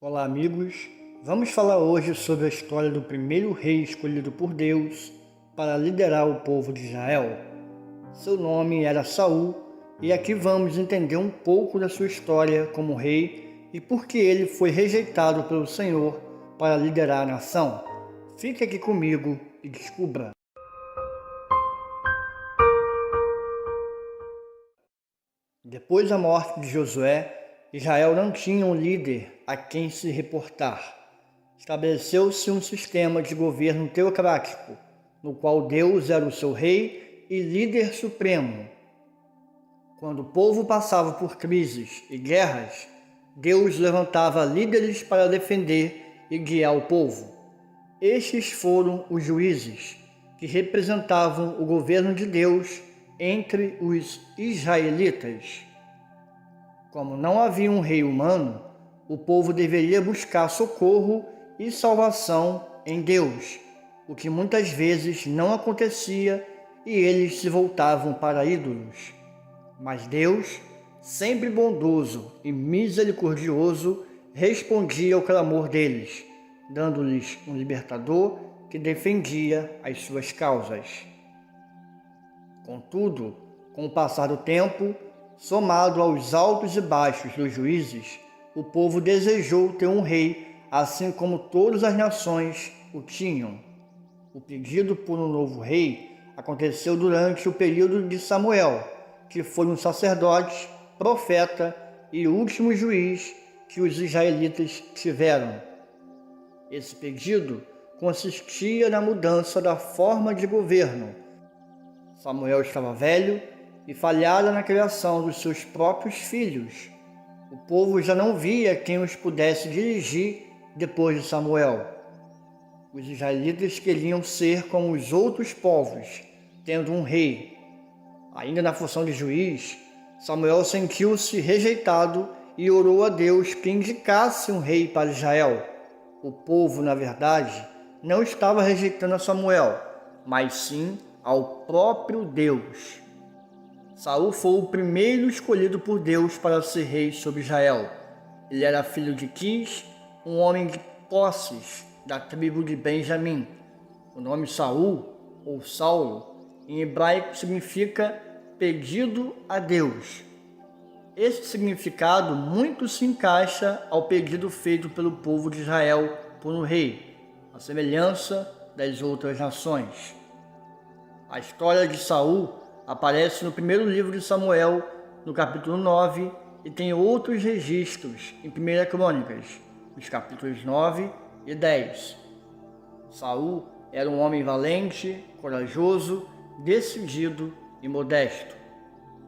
Olá, amigos. Vamos falar hoje sobre a história do primeiro rei escolhido por Deus para liderar o povo de Israel. Seu nome era Saul, e aqui vamos entender um pouco da sua história como rei e por que ele foi rejeitado pelo Senhor para liderar a nação. Fique aqui comigo e descubra. Depois da morte de Josué, Israel não tinha um líder a quem se reportar. Estabeleceu-se um sistema de governo teocrático, no qual Deus era o seu rei e líder supremo. Quando o povo passava por crises e guerras, Deus levantava líderes para defender e guiar o povo. Estes foram os juízes, que representavam o governo de Deus entre os israelitas. Como não havia um rei humano, o povo deveria buscar socorro e salvação em Deus, o que muitas vezes não acontecia e eles se voltavam para ídolos. Mas Deus, sempre bondoso e misericordioso, respondia ao clamor deles, dando-lhes um libertador que defendia as suas causas. Contudo, com o passar do tempo, somado aos altos e baixos dos juízes, o povo desejou ter um rei, assim como todas as nações o tinham. O pedido por um novo rei aconteceu durante o período de Samuel, que foi um sacerdote, profeta e último juiz que os israelitas tiveram. Esse pedido consistia na mudança da forma de governo. Samuel estava velho e falhara na criação dos seus próprios filhos. O povo já não via quem os pudesse dirigir depois de Samuel. Os israelitas queriam ser como os outros povos, tendo um rei. Ainda na função de juiz, Samuel sentiu-se rejeitado e orou a Deus que indicasse um rei para Israel. O povo, na verdade, não estava rejeitando a Samuel, mas sim ao próprio Deus. Saul foi o primeiro escolhido por Deus para ser rei sobre Israel. Ele era filho de Quis, um homem de posses da tribo de Benjamim. O nome Saul, ou Saulo, em hebraico significa pedido a Deus. Esse significado muito se encaixa ao pedido feito pelo povo de Israel por um rei, à semelhança das outras nações. A história de Saul aparece no primeiro livro de Samuel, no capítulo 9, e tem outros registros em 1 Crônicas, nos capítulos 9 e 10. Saul era um homem valente, corajoso, decidido e modesto.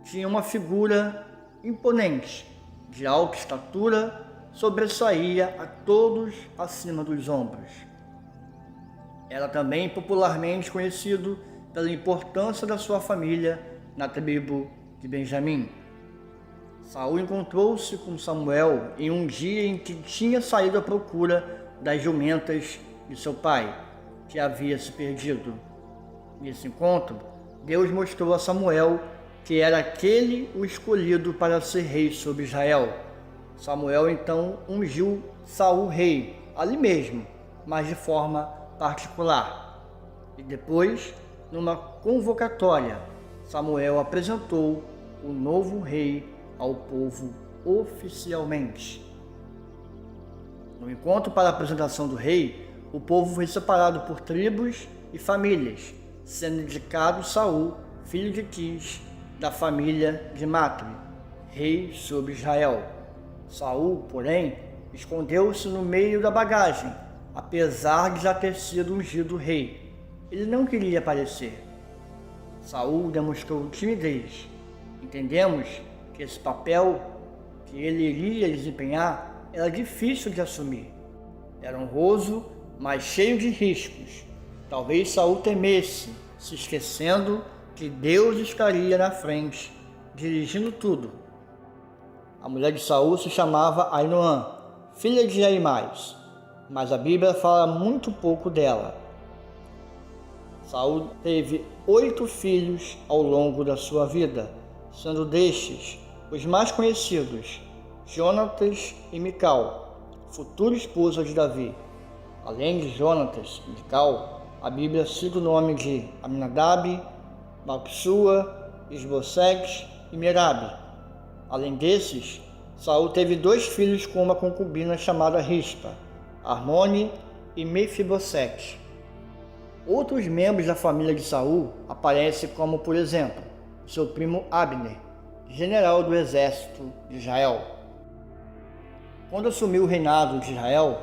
Tinha uma figura imponente, de alta estatura, sobressaía a todos acima dos ombros. Era também popularmente conhecido pela importância da sua família na tribo de Benjamim. Saul encontrou-se com Samuel em um dia em que tinha saído à procura das jumentas de seu pai, que havia se perdido. Nesse encontro, Deus mostrou a Samuel que era aquele o escolhido para ser rei sobre Israel. Samuel então ungiu Saul rei, ali mesmo, mas de forma particular. E depois, numa convocatória, Samuel apresentou o novo rei ao povo oficialmente. No encontro para a apresentação do rei, o povo foi separado por tribos e famílias, sendo indicado Saul, filho de Quis, da família de Matri, rei sobre Israel. Saul, porém, escondeu-se no meio da bagagem, apesar de já ter sido ungido rei. Ele não queria aparecer. Saul demonstrou timidez. Entendemos que esse papel que ele iria desempenhar era difícil de assumir. Era honroso, mas cheio de riscos. Talvez Saul temesse, se esquecendo que Deus estaria na frente, dirigindo tudo. A mulher de Saul se chamava Ainoã, filha de Aimás, mas a Bíblia fala muito pouco dela. Saul teve 8 filhos ao longo da sua vida, sendo destes os mais conhecidos Jonatas e Mical, futura esposa de Davi. Além de Jonatas e Mical, a Bíblia cita o nome de Aminadab, Malquissua, Isbosegue e Merabe. Além desses, Saul teve 2 filhos com uma concubina chamada Rispa, Armone e Mefibosete. Outros membros da família de Saul aparecem como, por exemplo, seu primo Abner, general do exército de Israel. Quando assumiu o reinado de Israel,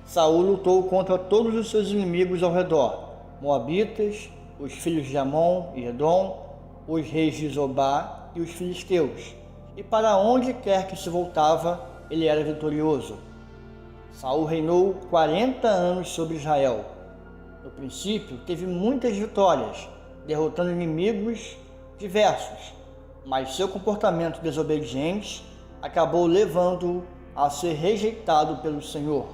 Saul lutou contra todos os seus inimigos ao redor, Moabitas, os filhos de Amon e Edom, os reis de Zobá e os filisteus. E para onde quer que se voltava, ele era vitorioso. Saul reinou 40 anos sobre Israel. No princípio, teve muitas vitórias, derrotando inimigos diversos, mas seu comportamento desobediente acabou levando-o a ser rejeitado pelo Senhor.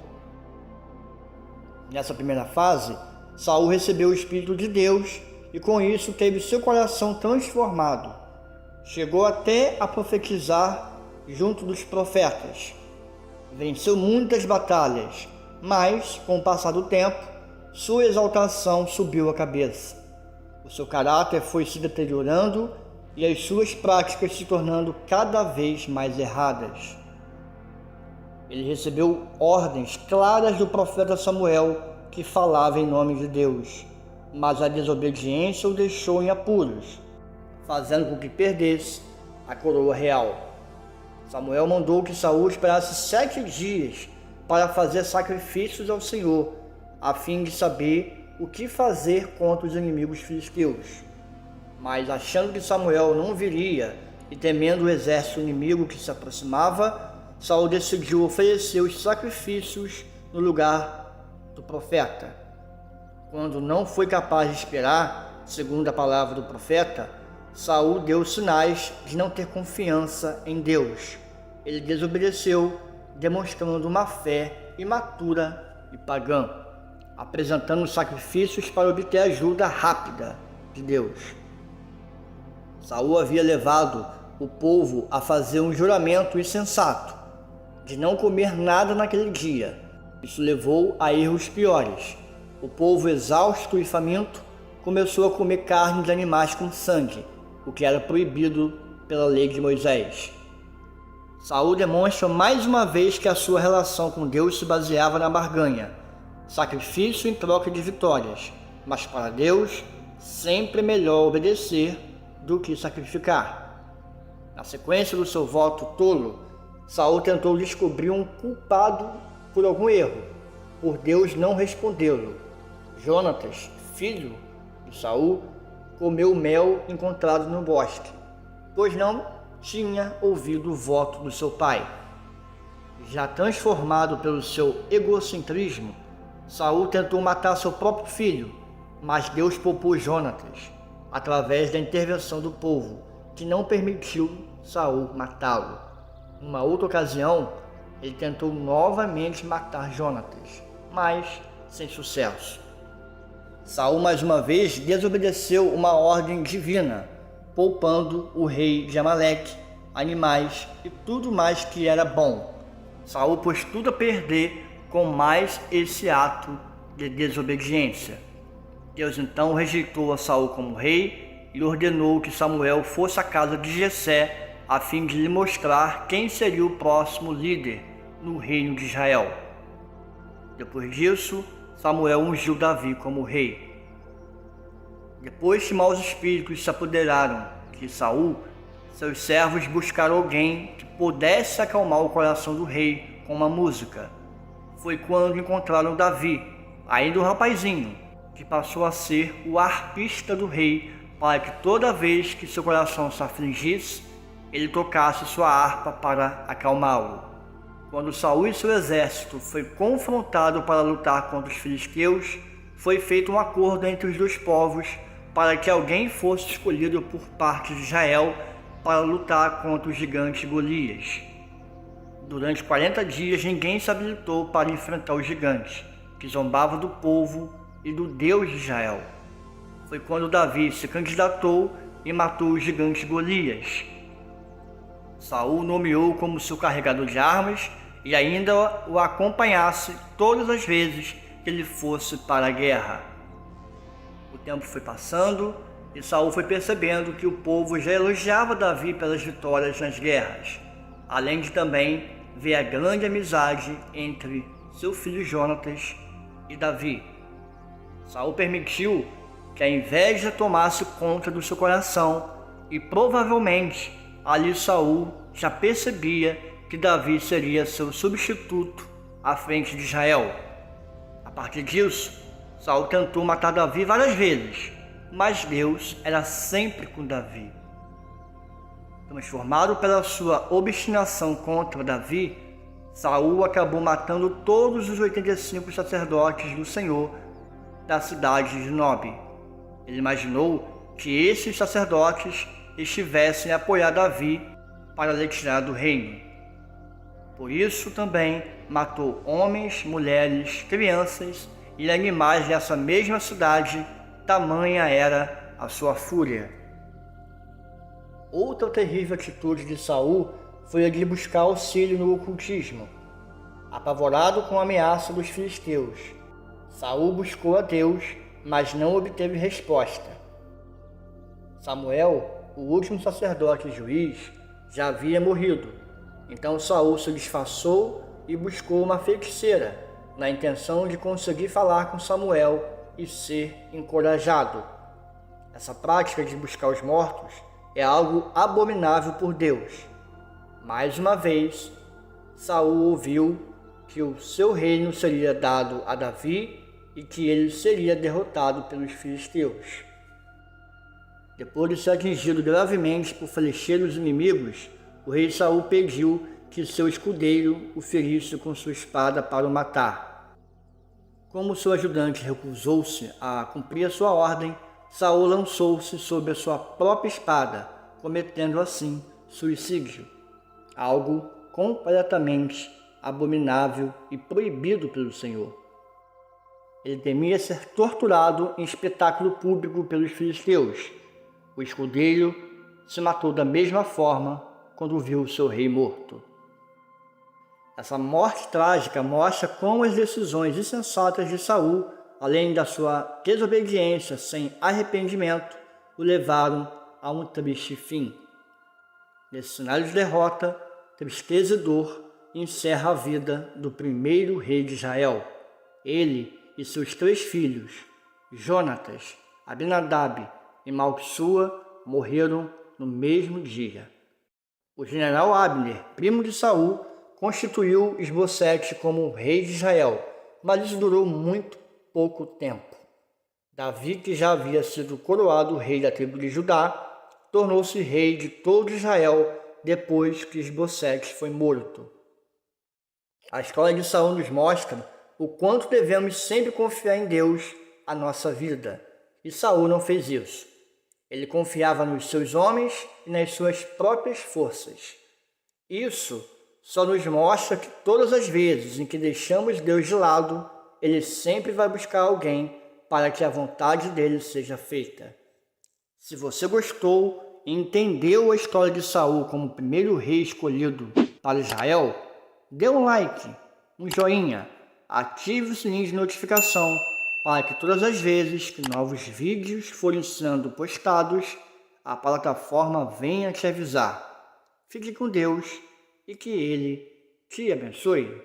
Nessa primeira fase, Saul recebeu o Espírito de Deus e com isso teve seu coração transformado. Chegou até a profetizar junto dos profetas. Venceu muitas batalhas, mas, com o passar do tempo, sua exaltação subiu a cabeça. O seu caráter foi se deteriorando e as suas práticas se tornando cada vez mais erradas. Ele recebeu ordens claras do profeta Samuel, que falava em nome de Deus, mas a desobediência o deixou em apuros, fazendo com que perdesse a coroa real. Samuel mandou que Saul esperasse 7 dias para fazer sacrifícios ao Senhor, a fim de saber o que fazer contra os inimigos filisteus. Mas achando que Samuel não viria e temendo o exército inimigo que se aproximava, Saul decidiu oferecer os sacrifícios no lugar do profeta. Quando não foi capaz de esperar, segundo a palavra do profeta, Saul deu sinais de não ter confiança em Deus. Ele desobedeceu, demonstrando uma fé imatura e pagã, apresentando sacrifícios para obter ajuda rápida de Deus. Saul havia levado o povo a fazer um juramento insensato de não comer nada naquele dia. Isso levou a erros piores. O povo, exausto e faminto, começou a comer carne de animais com sangue, o que era proibido pela lei de Moisés. Saul demonstra mais uma vez que a sua relação com Deus se baseava na barganha, sacrifício em troca de vitórias, mas para Deus sempre é melhor obedecer do que sacrificar. Na sequência do seu voto tolo, Saul tentou descobrir um culpado por algum erro, por Deus não respondê-lo. Jonatas, filho de Saul, comeu mel encontrado no bosque, pois não tinha ouvido o voto do seu pai. Já transformado pelo seu egocentrismo, Saul tentou matar seu próprio filho, mas Deus poupou Jonatas, através da intervenção do povo, que não permitiu Saul matá-lo. Numa outra ocasião, ele tentou novamente matar Jonatas, mas sem sucesso. Saul mais uma vez desobedeceu uma ordem divina, poupando o rei de Amaleque, animais e tudo mais que era bom. Saul pôs tudo a perder com mais esse ato de desobediência. Deus então rejeitou a Saul como rei e ordenou que Samuel fosse à casa de Jessé a fim de lhe mostrar quem seria o próximo líder no reino de Israel. Depois disso, Samuel ungiu Davi como rei. Depois que maus espíritos se apoderaram de Saul, seus servos buscaram alguém que pudesse acalmar o coração do rei com uma música. Foi quando encontraram Davi, ainda um rapazinho, que passou a ser o arpista do rei, para que toda vez que seu coração se afligisse, ele tocasse sua harpa para acalmá-lo. Quando Saul e seu exército foi confrontado para lutar contra os filisteus, foi feito um acordo entre os dois povos para que alguém fosse escolhido por parte de Israel para lutar contra o gigante Golias. Durante 40 dias ninguém se habilitou para enfrentar o gigante, que zombava do povo e do Deus de Israel. Foi quando Davi se candidatou e matou o gigante Golias. Saul nomeou como seu carregador de armas e ainda o acompanhasse todas as vezes que ele fosse para a guerra. O tempo foi passando e Saul foi percebendo que o povo já elogiava Davi pelas vitórias nas guerras, além de também ver a grande amizade entre seu filho Jonatas e Davi. Saul permitiu que a inveja tomasse conta do seu coração e provavelmente ali Saul já percebia que Davi seria seu substituto à frente de Israel. A partir disso, Saul tentou matar Davi várias vezes, mas Deus era sempre com Davi. Transformado pela sua obstinação contra Davi, Saul acabou matando todos os 85 sacerdotes do Senhor da cidade de Nob. Ele imaginou que esses sacerdotes estivessem a apoiar Davi para lhe tirar do reino. Por isso também matou homens, mulheres, crianças e animais nessa mesma cidade, tamanha era a sua fúria. Outra terrível atitude de Saul foi a de buscar auxílio no ocultismo. Apavorado com a ameaça dos filisteus, Saul buscou a Deus, mas não obteve resposta. Samuel, o último sacerdote e juiz, já havia morrido. Então Saul se disfarçou e buscou uma feiticeira, na intenção de conseguir falar com Samuel e ser encorajado. Essa prática de buscar os mortos é algo abominável por Deus. Mais uma vez, Saul ouviu que o seu reino seria dado a Davi e que ele seria derrotado pelos filisteus. Depois de ser atingido gravemente por flecheiros inimigos, o rei Saul pediu que seu escudeiro o ferisse com sua espada para o matar. Como seu ajudante recusou-se a cumprir a sua ordem, Saul lançou-se sobre a sua própria espada, cometendo assim suicídio, algo completamente abominável e proibido pelo Senhor. Ele temia ser torturado em espetáculo público pelos filisteus. O escudeiro se matou da mesma forma quando viu o seu rei morto. Essa morte trágica mostra como as decisões insensatas de Saul, além da sua desobediência sem arrependimento, o levaram a um triste fim. Nesse cenário de derrota, tristeza e dor encerra a vida do primeiro rei de Israel. Ele e seus 3 filhos, Jonatas, Abinadab e Malquissua, morreram no mesmo dia. O general Abner, primo de Saul, constituiu Isbosete como rei de Israel, mas isso durou muito pouco tempo. Davi, que já havia sido coroado rei da tribo de Judá, tornou-se rei de todo Israel depois que Isbosete foi morto. A história de Saul nos mostra o quanto devemos sempre confiar em Deus a nossa vida, e Saul não fez isso. Ele confiava nos seus homens e nas suas próprias forças. Isso só nos mostra que todas as vezes em que deixamos Deus de lado, Ele sempre vai buscar alguém para que a vontade dele seja feita. Se você gostou e entendeu a história de Saul como o primeiro rei escolhido para Israel, dê um like, um joinha, ative o sininho de notificação para que todas as vezes que novos vídeos forem sendo postados, a plataforma venha te avisar. Fique com Deus e que Ele te abençoe.